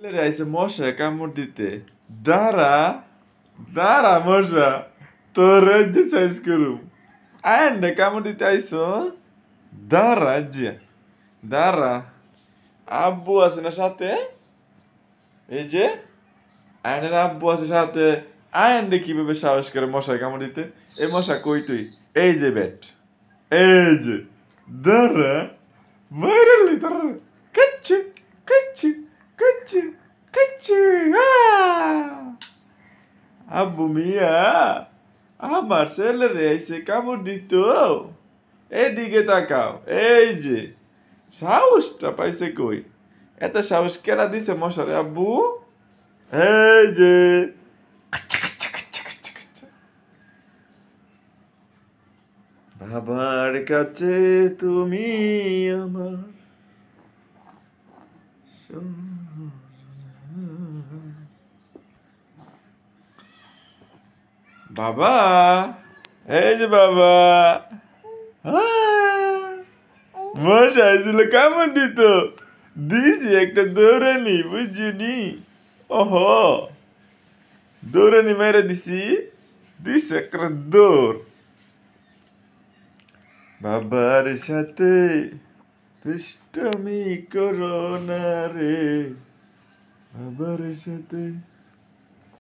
আইসে মশা কামড় দিতে। দাঁড়া দাঁড়া মশা, তোর যে সাইজ করুম। আয়ন কামড় দিতে আইসো, দাঁড়া যে, দাঁড়া। আব্বু আছে না সাথে? এই যে আয়নের আব্বু আছে সাথে। আয়ন কিভাবে সাহস করে মশায় কামড় দিতে? এই মশা কই তুই? এই যে ব্যাট, এই যে, দাঁড়া, মাইরালি দাঁড়া, কাচ্চি কাচ্চি কাচ্চি কাচ্চি। আব্বু মিয়া, আমার ছেলেরে এসে কামড় দিত। এদিকে তাকাও, এই যে সাহসটা পাইছে কই? এত সাহস কেরা দিছে মশারে আব্বু? এই যে, বাবার কাছে তুমি আমার বাবা, এই যে বাবা। মশাই ছিল কেমন দিত, দিছি একটা দৌড়ানি, বুঝছিনি? ওহ, দৌড়ানি মেরে দিছি, দিছে একটা দৌড়। বাবার সাথে দুষ্টমি করো না রে, বাবার সাথে